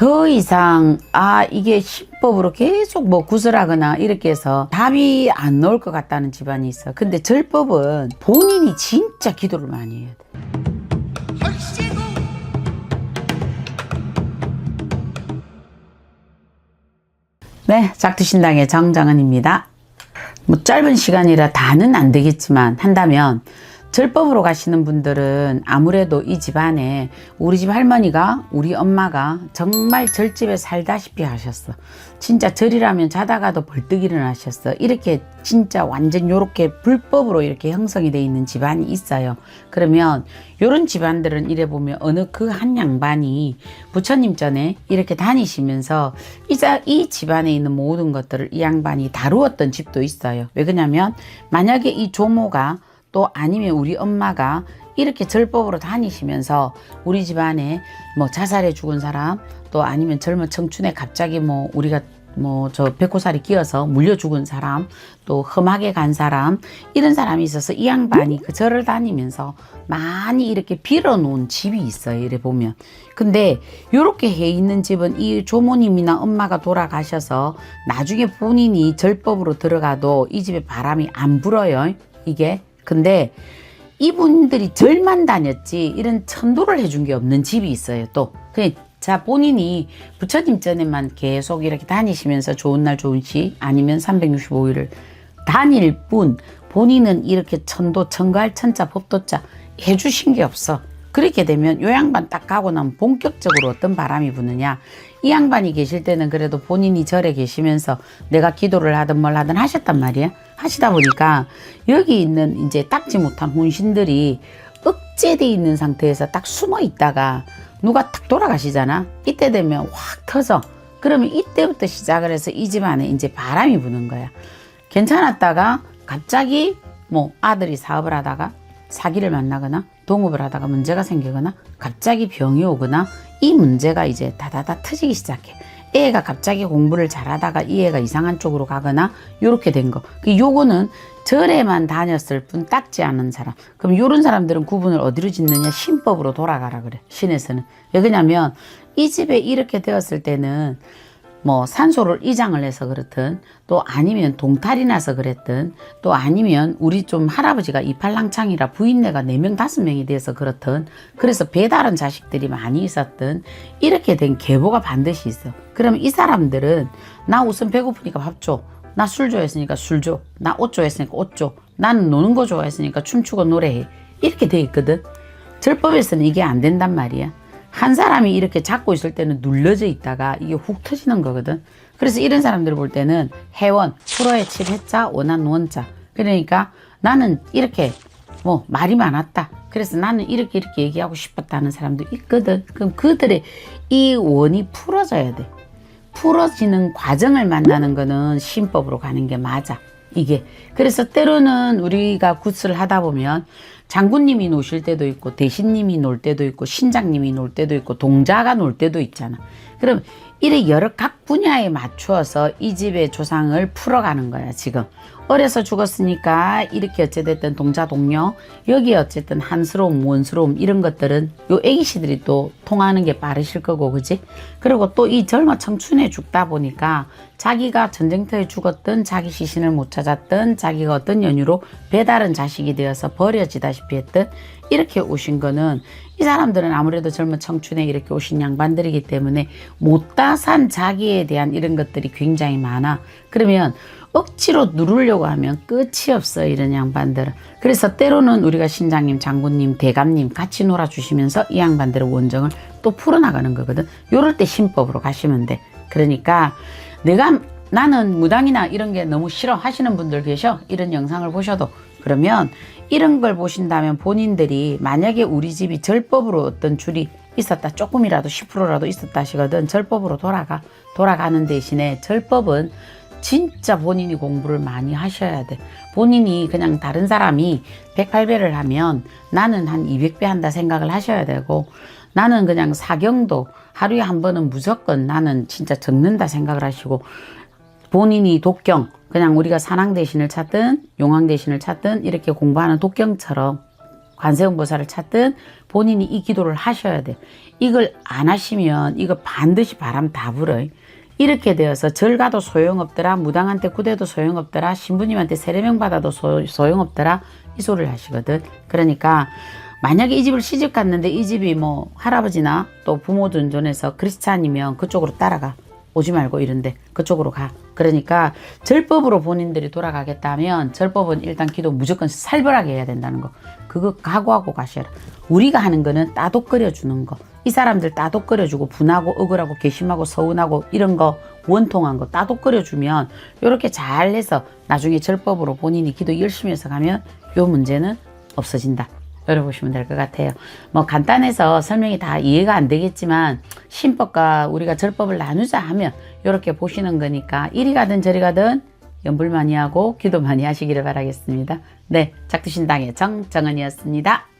더 이상 이게 신법으로 계속 뭐 구설하거나 이렇게 해서 답이 안 나올 것 같다는 집안이 있어. 근데 절법은 본인이 진짜 기도를 많이 해야 돼. 네, 작두신당의 정정은입니다. 뭐 짧은 시간이라 다는 안 되겠지만 한다면 절법으로 가시는 분들은 아무래도 이 집안에 우리 집 할머니가 우리 엄마가 정말 절집에 살다시피 하셨어. 진짜 절이라면 자다가도 벌떡 일어나셨어. 이렇게 진짜 완전 요렇게 불법으로 이렇게 형성이 되어 있는 집안이 있어요. 그러면 요런 집안들은 이래 보면 어느 그 한 양반이 부처님 전에 이렇게 다니시면서 이 집안에 있는 모든 것들을 이 양반이 다루었던 집도 있어요. 왜 그러냐면 만약에 이 조모가 또 아니면 우리 엄마가 이렇게 절법으로 다니시면서 우리 집안에 뭐 자살해 죽은 사람 또 아니면 젊은 청춘에 갑자기 뭐 우리가 뭐 저 백호살이 끼어서 물려 죽은 사람 또 험하게 간 사람 이런 사람이 있어서 이 양반이 그 절을 다니면서 많이 이렇게 빌어 놓은 집이 있어요. 이래 보면. 근데 요렇게 해 있는 집은 이 조모님이나 엄마가 돌아가셔서 나중에 본인이 절법으로 들어가도 이 집에 바람이 안 불어요. 이게. 근데 이분들이 절만 다녔지 이런 천도를 해준 게 없는 집이 있어요. 또 자 본인이 부처님 전에만 계속 이렇게 다니시면서 좋은 날 좋은 시 아니면 365일을 다닐 뿐 본인은 이렇게 천도 천가할 천자 법도자 해주신 게 없어. 그렇게 되면 요 양반 딱 가고 나면 본격적으로 어떤 바람이 부느냐, 이 양반이 계실 때는 그래도 본인이 절에 계시면서 내가 기도를 하든 뭘 하든 하셨단 말이야. 하시다 보니까 여기 있는 이제 닦지 못한 혼신들이 억제돼 있는 상태에서 딱 숨어 있다가 누가 탁 돌아가시잖아. 이때 되면 확 터져. 그러면 이때부터 시작을 해서 이 집안에 이제 바람이 부는 거야. 괜찮았다가 갑자기 뭐 아들이 사업을 하다가 사기를 만나거나 동업을 하다가 문제가 생기거나 갑자기 병이 오거나 이 문제가 이제 다다다 터지기 시작해. 애가 갑자기 공부를 잘하다가 이 애가 이상한 쪽으로 가거나 요렇게 된 거. 요거는 절에만 다녔을 뿐 닦지 않은 사람. 그럼 요런 사람들은 구분을 어디로 짓느냐? 신법으로 돌아가라 그래. 신에서는. 왜 그러냐면 이 집에 이렇게 되었을 때는 뭐 산소를 이장을 해서 그렇든 또 아니면 동탈이 나서 그랬든 또 아니면 우리 좀 할아버지가 이팔랑창이라 부인네가 4명 5명이 돼서 그렇든 그래서 배다른 자식들이 많이 있었든 이렇게 된 계보가 반드시 있어. 그러면 이 사람들은 나 우선 배고프니까 밥 줘. 나 술 좋아했으니까 술 줘. 나 옷 좋아했으니까 옷 줘. 나는 노는 거 좋아했으니까 춤추고 노래해. 이렇게 돼 있거든. 절법에서는 이게 안 된단 말이야. 한 사람이 이렇게 잡고 있을 때는 눌러져 있다가 이게 훅 터지는 거거든. 그래서 이런 사람들을 볼 때는 해원, 프로의 칠해자, 원한 원자. 그러니까 나는 이렇게 뭐 말이 많았다. 그래서 나는 이렇게 얘기하고 싶었다는 사람도 있거든. 그럼 그들의 이 원이 풀어져야 돼. 풀어지는 과정을 만나는 거는 신법으로 가는 게 맞아. 이게. 그래서 때로는 우리가 굿을 하다 보면 장군님이 노실 때도 있고 대신님이 놀 때도 있고 신장님이 놀 때도 있고 동자가 놀 때도 있잖아. 그럼 이래 여러 각 분야에 맞추어서 이 집의 조상을 풀어가는 거야. 지금 어려서 죽었으니까 이렇게 어찌됐든 동자 동료 여기 어쨌든 한스러움 원스러움 이런 것들은 요 애기씨들이 또 통하는 게 빠르실 거고 그지. 그리고 또 이 젊어 청춘에 죽다 보니까 자기가 전쟁터에 죽었든 자기 시신을 못 찾았든 자기가 어떤 연유로 배다른 자식이 되어서 버려지다시피 했든 이렇게 오신 거는 이 사람들은 아무래도 젊은 청춘에 이렇게 오신 양반들이기 때문에 못다 산 자기에 대한 이런 것들이 굉장히 많아. 그러면 억지로 누르려고 하면 끝이 없어 이런 양반들은. 그래서 때로는 우리가 신장님, 장군님, 대감님 같이 놀아주시면서 이 양반들의 원정을 또 풀어나가는 거거든. 요럴 때 신법으로 가시면 돼. 그러니까 나는 무당이나 이런 게 너무 싫어 하시는 분들 계셔. 이런 영상을 보셔도. 그러면 이런 걸 보신다면 본인들이 만약에 우리 집이 절법으로 어떤 줄이 있었다, 조금이라도 10%라도 있었다 하시거든. 절법으로 돌아가는 대신에 절법은 진짜 본인이 공부를 많이 하셔야 돼. 본인이 그냥 다른 사람이 108배를 하면 나는 한 200배 한다 생각을 하셔야 되고, 나는 그냥 사경도 하루에 한 번은 무조건 나는 진짜 적는다 생각을 하시고, 본인이 독경, 그냥 우리가 산왕 대신을 찾든 용왕 대신을 찾든 이렇게 공부하는 독경처럼 관세음보살을 찾든 본인이 이 기도를 하셔야 돼. 이걸 안 하시면 이거 반드시 바람 다 불어요. 이렇게 되어서 절 가도 소용없더라, 무당한테 구대도 소용없더라, 신부님한테 세례명 받아도 소용없더라, 이 소리를 하시거든. 그러니까 만약에 이 집을 시집 갔는데 이 집이 뭐 할아버지나 또 부모 존존해서 크리스찬이면 그쪽으로 따라가. 오지 말고 이런데 그쪽으로 가. 그러니까 절법으로 본인들이 돌아가겠다면 절법은 일단 기도 무조건 살벌하게 해야 된다는 거. 그거 각오하고 가셔라. 우리가 하는 거는 따독거려 주는 거. 이 사람들 따독거려 주고 분하고 억울하고 괘씸하고 서운하고 이런 거 원통한 거 따독거려 주면 이렇게 잘 해서 나중에 절법으로 본인이 기도 열심히 해서 가면 요 문제는 없어진다. 열어보시면 될 것 같아요. 뭐 간단해서 설명이 다 이해가 안 되겠지만 신법과 우리가 절법을 나누자 하면 이렇게 보시는 거니까 이리 가든 저리 가든 연불 많이 하고 기도 많이 하시기를 바라겠습니다. 네, 작두신당의 정정은이었습니다.